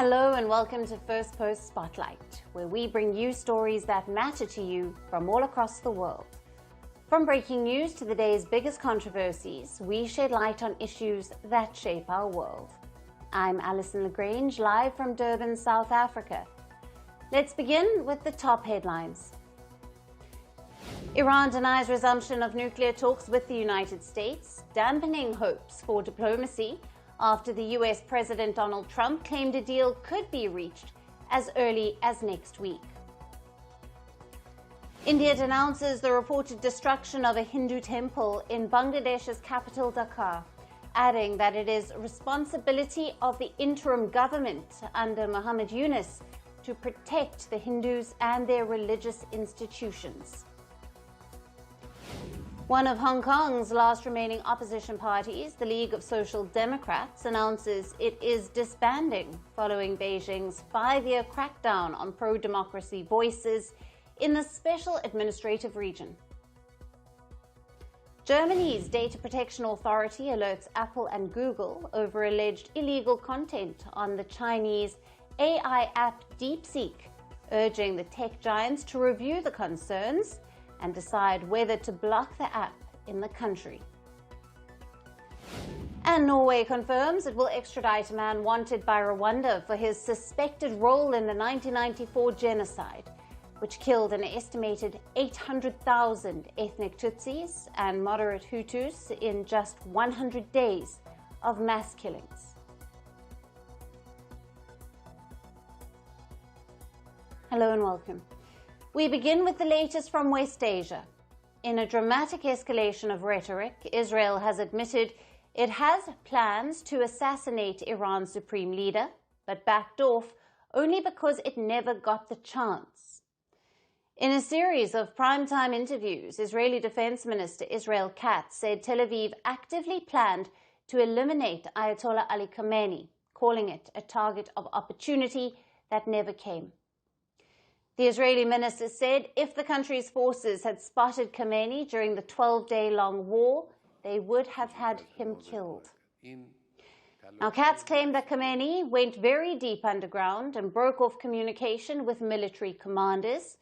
Hello and welcome to Firstpost Spotlight, where we bring you stories that matter to you from all across the world. From breaking news to the day's biggest controversies, we shed light on issues that shape our world. I'm Alison Lagrange, live from Durban, South Africa. Let's begin with the top headlines. Iran denies resumption of nuclear talks with the United States, dampening hopes for diplomacy after the US President Donald Trump claimed a deal could be reached as early as next week. India denounces the reported destruction of a Hindu temple in Bangladesh's capital Dhaka, adding that it is responsibility of the interim government under Muhammad Yunus to protect the Hindus and their religious institutions. One of Hong Kong's last remaining opposition parties, the League of Social Democrats, announces it is disbanding following Beijing's 5-year crackdown on pro-democracy voices in the Special Administrative Region. Germany's Data Protection Authority alerts Apple and Google over alleged illegal content on the Chinese AI app DeepSeek, urging the tech giants to review the concerns and decide whether to block the app in the country. And Norway confirms it will extradite a man wanted by Rwanda for his suspected role in the 1994 genocide, which killed an estimated 800,000 ethnic Tutsis and moderate Hutus in just 100 days of mass killings. Hello and welcome. We begin with the latest from West Asia. In a dramatic escalation of rhetoric, Israel has admitted it has plans to assassinate Iran's supreme leader, but backed off only because it never got the chance. In a series of primetime interviews, Israeli Defence Minister Katz said Tel Aviv actively planned to eliminate Ayatollah Ali Khamenei, calling it a target of opportunity that never came. The Israeli minister said if the country's forces had spotted Khamenei during the 12-day-long war, they would have had him killed. Now, Katz claimed that Khamenei went very deep underground and broke off communication with military commanders,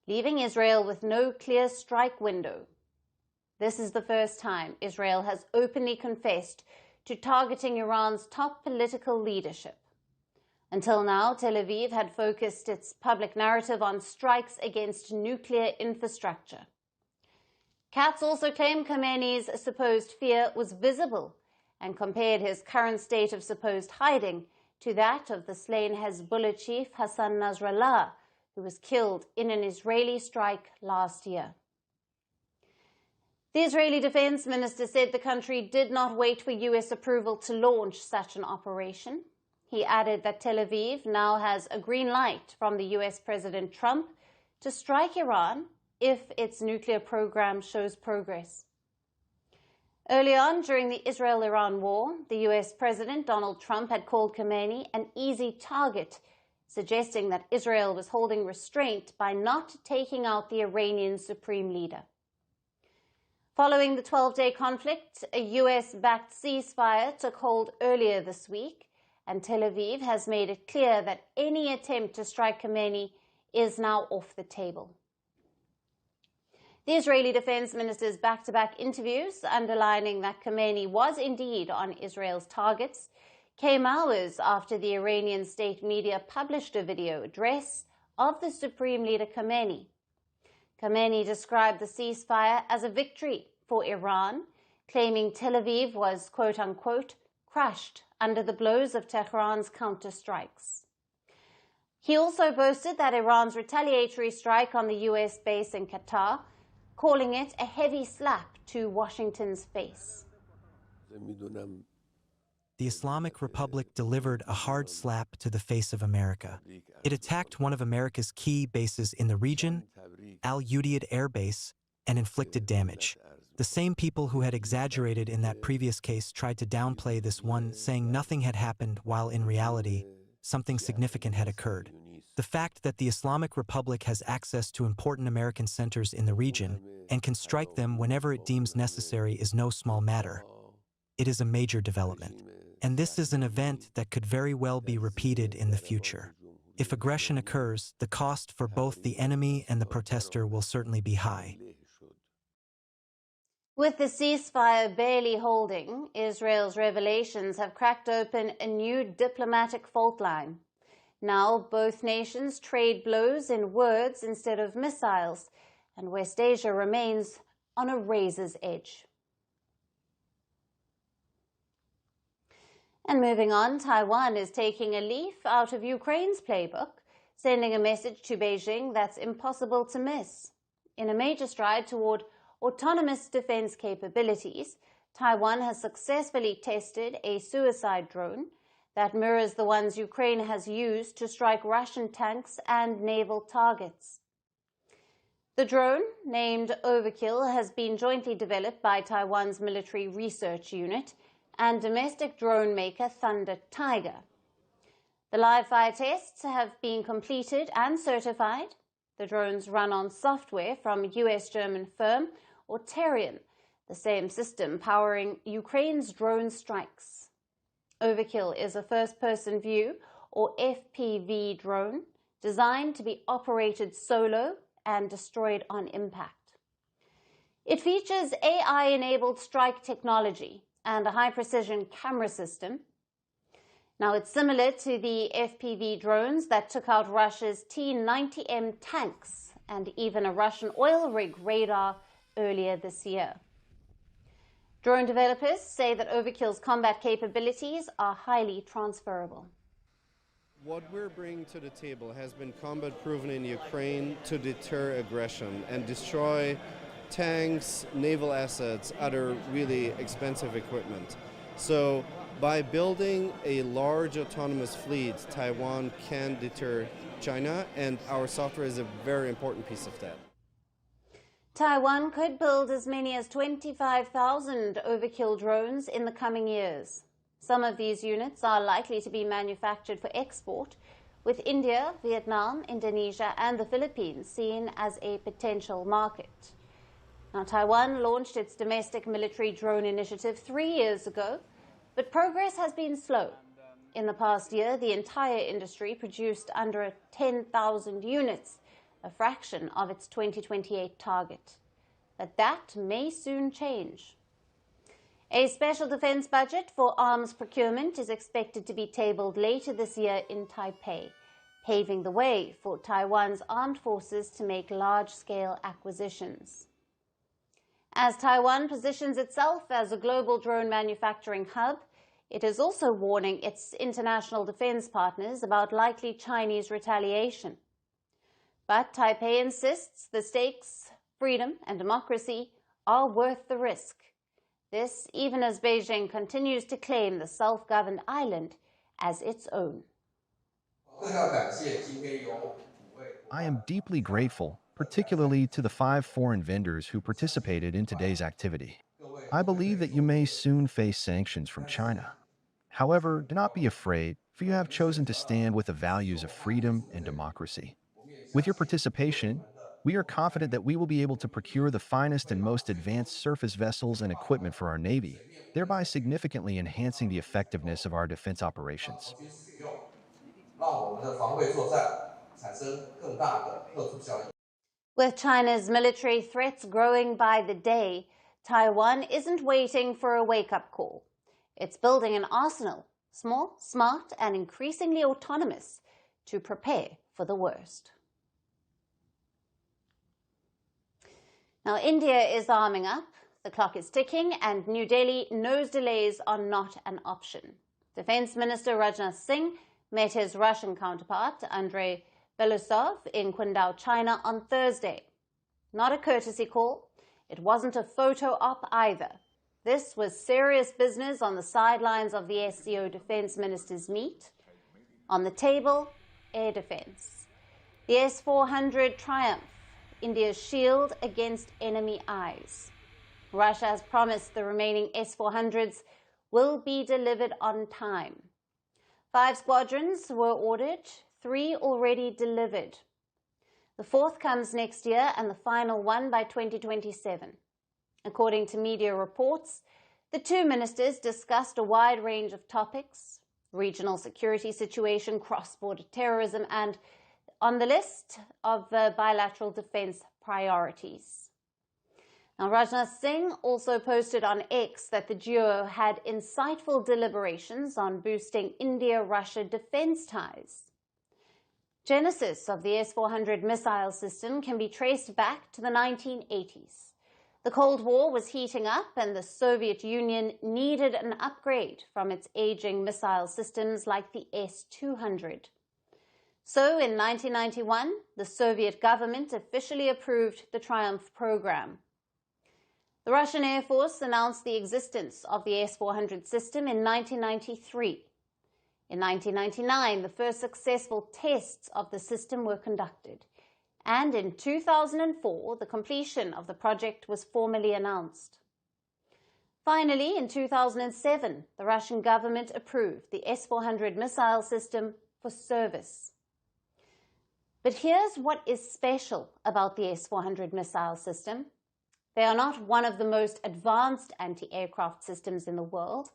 leaving Israel with no clear strike window. This is the first time Israel has openly confessed to targeting Iran's top political leadership. Until now, Tel Aviv had focused its public narrative on strikes against nuclear infrastructure. Katz also claimed Khamenei's supposed fear was visible and compared his current state of supposed hiding to that of the slain Hezbollah chief Hassan Nasrallah, who was killed in an Israeli strike last year. The Israeli Defense Minister said the country did not wait for US approval to launch such an operation. He added that Tel Aviv now has a green light from the US President Trump to strike Iran if its nuclear program shows progress. Early on, during the Israel-Iran war, the US President Donald Trump had called Khamenei an easy target, suggesting that Israel was holding restraint by not taking out the Iranian supreme leader. Following the 12-day conflict, a US-backed ceasefire took hold earlier this week, and Tel Aviv has made it clear that any attempt to strike Khamenei is now off the table. The Israeli Defense Minister's back-to-back interviews, underlining that Khamenei was indeed on Israel's targets, came hours after the Iranian state media published a video address of the Supreme Leader Khamenei. Khamenei described the ceasefire as a victory for Iran, claiming Tel Aviv was, quote-unquote, crushed under the blows of Tehran's counter-strikes. He also boasted that Iran's retaliatory strike on the US base in Qatar, calling it a heavy slap to Washington's face. The Islamic Republic delivered a hard slap to the face of America. It attacked one of America's key bases in the region, Al Udeid Air Base, and inflicted damage. The same people who had exaggerated in that previous case tried to downplay this one, saying nothing had happened while in reality, something significant had occurred. The fact that the Islamic Republic has access to important American centers in the region and can strike them whenever it deems necessary is no small matter. It is a major development. And this is an event that could very well be repeated in the future. If aggression occurs, the cost for both the enemy and the protester will certainly be high. With the ceasefire barely holding, Israel's revelations have cracked open a new diplomatic fault line. Now both nations trade blows in words instead of missiles, and West Asia remains on a razor's edge. And moving on, Taiwan is taking a leaf out of Ukraine's playbook, sending a message to Beijing that's impossible to miss. In a major stride toward autonomous defense capabilities, Taiwan has successfully tested a suicide drone that mirrors the ones Ukraine has used to strike Russian tanks and naval targets. The drone, named Overkill, has been jointly developed by Taiwan's military research unit and domestic drone maker Thunder Tiger. The live-fire tests have been completed and certified. The drones run on software from US-German firm TAIWAN, the same system powering Ukraine's drone strikes. Overkill is a first-person view, or FPV drone, designed to be operated solo and destroyed on impact. It features AI-enabled strike technology and a high-precision camera system. Now, it's similar to the FPV drones that took out Russia's T-90M tanks and even a Russian oil rig radar earlier this year. Drone developers say that Overkill's combat capabilities are highly transferable. What we're bringing to the table has been combat proven in Ukraine to deter aggression and destroy tanks, naval assets, other really expensive equipment. So by building a large autonomous fleet, Taiwan can deter China, and our software is a very important piece of that. Taiwan could build as many as 25,000 Overkill drones in the coming years. Some of these units are likely to be manufactured for export, with India, Vietnam, Indonesia, and the Philippines seen as a potential market. Now, Taiwan launched its domestic military drone initiative 3 years ago, but progress has been slow. In the past year, the entire industry produced under 10,000 units, a fraction of its 2028 target. But that may soon change. A special defense budget for arms procurement is expected to be tabled later this year in Taipei, paving the way for Taiwan's armed forces to make large-scale acquisitions. As Taiwan positions itself as a global drone manufacturing hub, it is also warning its international defense partners about likely Chinese retaliation. But Taipei insists the stakes, freedom and democracy, are worth the risk. This even as Beijing continues to claim the self-governed island as its own. I am deeply grateful, particularly to the 5 foreign vendors who participated in today's activity. I believe that you may soon face sanctions from China. However, do not be afraid, for you have chosen to stand with the values of freedom and democracy. With your participation, we are confident that we will be able to procure the finest and most advanced surface vessels and equipment for our Navy, thereby significantly enhancing the effectiveness of our defense operations. With China's military threats growing by the day, Taiwan isn't waiting for a wake-up call. It's building an arsenal, small, smart, and increasingly autonomous, to prepare for the worst. Now, India is arming up, the clock is ticking, and New Delhi knows delays are not an option. Defence Minister Rajnath Singh met his Russian counterpart, Andrey Belousov, in Qingdao, China on Thursday. Not a courtesy call. It wasn't a photo op either. This was serious business on the sidelines of the SCO Defence Ministers Meet. On the table, air defence. The S-400 triumph, India's shield against enemy eyes. Russia has promised the remaining S-400s will be delivered on time. 5 squadrons were ordered, 3 already delivered. The 4th comes next year and the final one by 2027. According to media reports, The two ministers discussed a wide range of topics: regional security situation, cross-border terrorism, and on the list of bilateral defence priorities. Now, Rajnath Singh also posted on X that the duo had insightful deliberations on boosting India-Russia defence ties. Genesis of the S-400 missile system can be traced back to the 1980s. The Cold War was heating up and the Soviet Union needed an upgrade from its aging missile systems like the S-200. So in 1991, the Soviet government officially approved the Triumph program. The Russian Air Force announced the existence of the S-400 system in 1993. In 1999, the first successful tests of the system were conducted. And in 2004, the completion of the project was formally announced. Finally, in 2007, the Russian government approved the S-400 missile system for service. But here's what is special about the S-400 missile system. They are not one of the most advanced anti-aircraft systems in the world.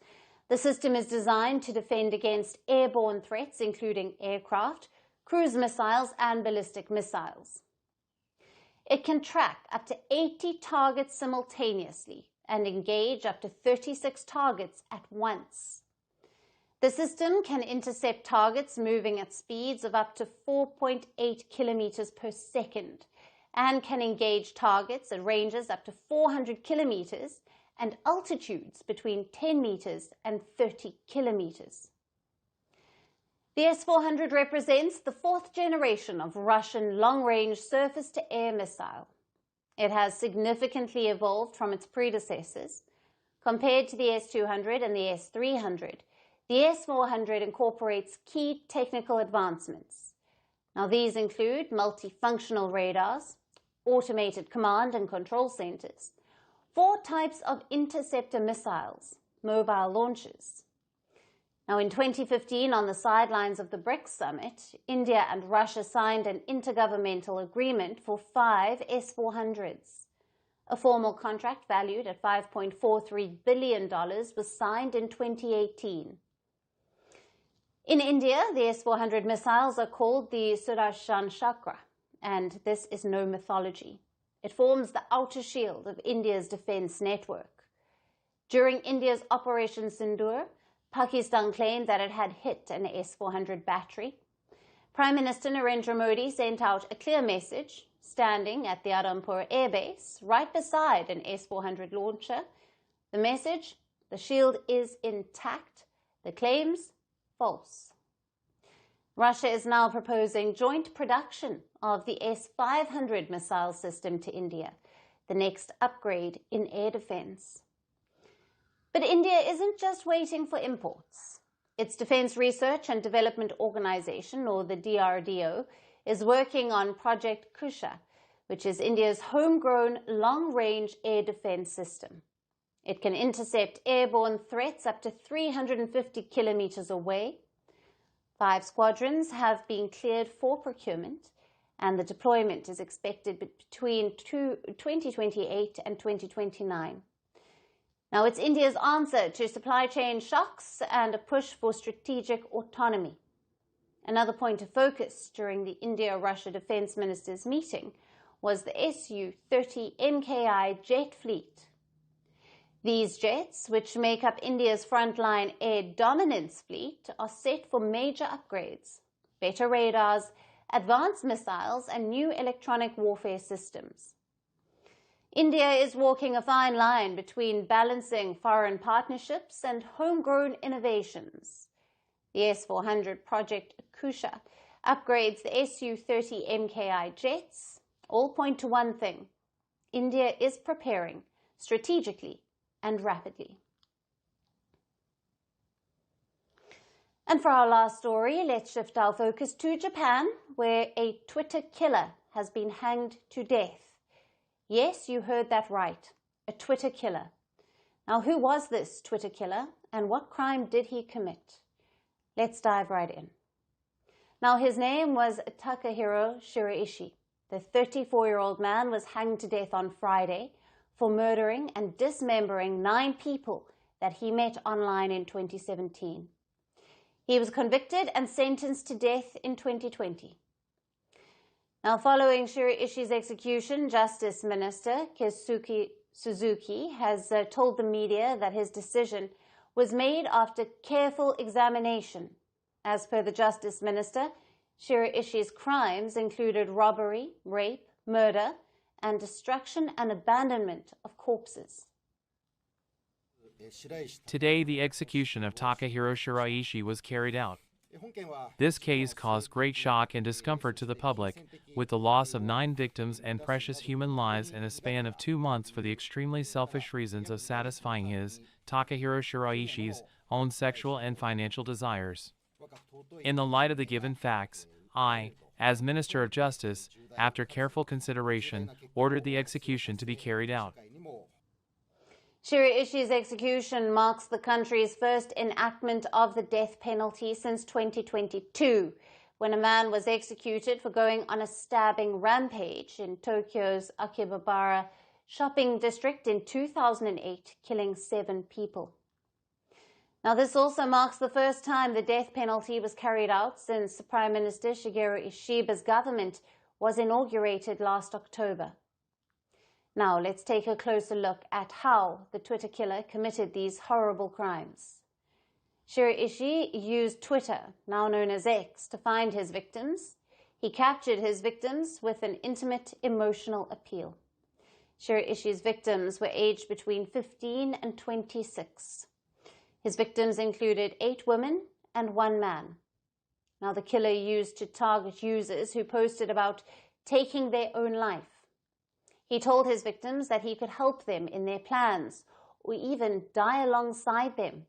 The system is designed to defend against airborne threats, including aircraft, cruise missiles, and ballistic missiles. It can track up to 80 targets simultaneously and engage up to 36 targets at once. The system can intercept targets moving at speeds of up to 4.8 kilometers per second and can engage targets at ranges up to 400 kilometers and altitudes between 10 meters and 30 kilometers. The S-400 represents the fourth generation of Russian long-range surface-to-air missile. It has significantly evolved from its predecessors. Compared to the S-200 and the S-300, the S-400 incorporates key technical advancements. Now, these include multifunctional radars, automated command and control centers, 4 types of interceptor missiles, mobile launchers. Now, in 2015, on the sidelines of the BRICS summit, India and Russia signed an intergovernmental agreement for 5 S-400s. A formal contract valued at $5.43 billion was signed in 2018. In India, the S-400 missiles are called the Sudarshan Chakra, and this is no mythology. It forms the outer shield of India's defense network. During India's Operation Sindoor, Pakistan claimed that it had hit an S-400 battery. Prime Minister Narendra Modi sent out a clear message, standing at the Adampur Air Base, right beside an S-400 launcher. The message: the shield is intact. The claims: false. Russia is now proposing joint production of the S-500 missile system to India, the next upgrade in air defense. But India isn't just waiting for imports. Its Defense Research and Development Organization, or the DRDO, is working on Project Kusha, which is India's homegrown long-range air defense system. It can intercept airborne threats up to 350 kilometers away. 5 squadrons have been cleared for procurement, and the deployment is expected between 2028 and 2029. Now, it's India's answer to supply chain shocks and a push for strategic autonomy. Another point of focus during the India-Russia Defence Ministers Meeting was the Su-30 MKI jet fleet. These jets, which make up India's frontline air dominance fleet, are set for major upgrades: better radars, advanced missiles, and new electronic warfare systems. India is walking a fine line between balancing foreign partnerships and homegrown innovations. The S-400 Project Kusha upgrades the Su-30 MKI jets. All point to one thing: India is preparing strategically and rapidly. And for our last story, let's shift our focus to Japan, where a Twitter killer has been hanged to death. Yes, you heard that right, a Twitter killer. Now, who was this Twitter killer and what crime did he commit? Let's dive right in. Now, his name was Takahiro Shiraishi. The 34-year-old man was hanged to death on Friday for murdering and dismembering 9 people that he met online in 2017. He was convicted and sentenced to death in 2020. Now, following Shiraishi's execution, Justice Minister Keisuke Suzuki has told the media that his decision was made after careful examination. As per the Justice Minister, Shiraishi's crimes included robbery, rape, murder, and destruction and abandonment of corpses. Today, the execution of Takahiro Shiraishi was carried out. This case caused great shock and discomfort to the public, with the loss of 9 victims and precious human lives in a span of 2 months for the extremely selfish reasons of satisfying his, Takahiro Shiraishi's, own sexual and financial desires. In the light of the given facts, I, as Minister of Justice, after careful consideration, ordered the execution to be carried out. Shiraishi's execution marks the country's first enactment of the death penalty since 2022, when a man was executed for going on a stabbing rampage in Tokyo's Akihabara shopping district in 2008, killing 7 people. Now, this also marks the first time the death penalty was carried out since Prime Minister Shigeru Ishiba's government was inaugurated last October. Now, let's take a closer look at how the Twitter killer committed these horrible crimes. Shiraishi used Twitter, now known as X, to find his victims. He captured his victims with an intimate, emotional appeal. Shiraishi's victims were aged between 15 and 26. His victims included 8 women and 1 man. Now, the killer used to target users who posted about taking their own life. He told his victims that he could help them in their plans or even die alongside them.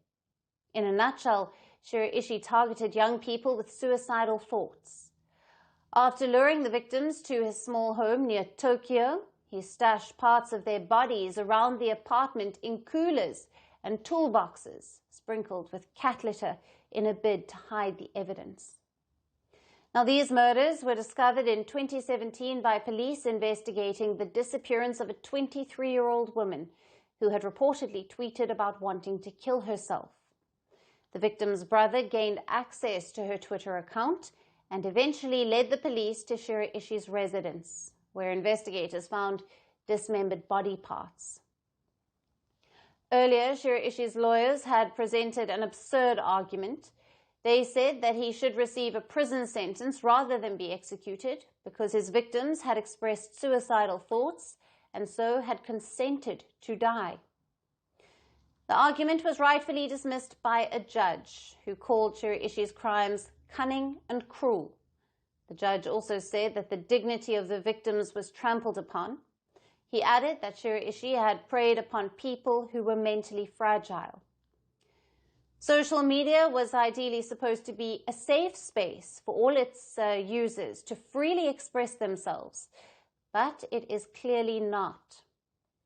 In a nutshell, Shiraishi targeted young people with suicidal thoughts. After luring the victims to his small home near Tokyo, he stashed parts of their bodies around the apartment in coolers and toolboxes, sprinkled with cat litter in a bid to hide the evidence. Now, these murders were discovered in 2017 by police investigating the disappearance of a 23-year-old woman who had reportedly tweeted about wanting to kill herself. The victim's brother gained access to her Twitter account and eventually led the police to Shiraishi's residence, where investigators found dismembered body parts. Earlier, Shiraishi's lawyers had presented an absurd argument. They said that he should receive a prison sentence rather than be executed because his victims had expressed suicidal thoughts and so had consented to die. The argument was rightfully dismissed by a judge who called Shiraishi's crimes cunning and cruel. The judge also said that the dignity of the victims was trampled upon. He added that Shiraishi had preyed upon people who were mentally fragile. Social media was ideally supposed to be a safe space for all its users to freely express themselves, but it is clearly not.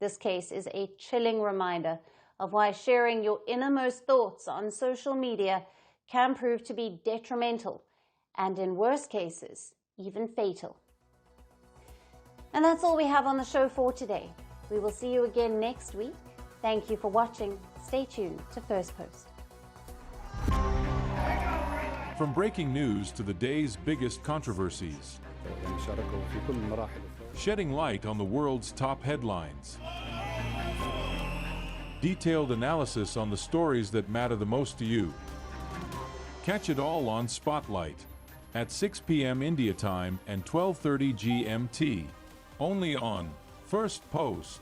This case is a chilling reminder of why sharing your innermost thoughts on social media can prove to be detrimental and, in worst cases, even fatal. And that's all we have on the show for today. We will see you again next week. Thank you for watching. Stay tuned to Firstpost. From breaking news to the day's biggest controversies, shedding light on the world's top headlines, detailed analysis on the stories that matter the most to you. Catch it all on Spotlight at 6 p.m. India time and 12:30 GMT, only on Firstpost.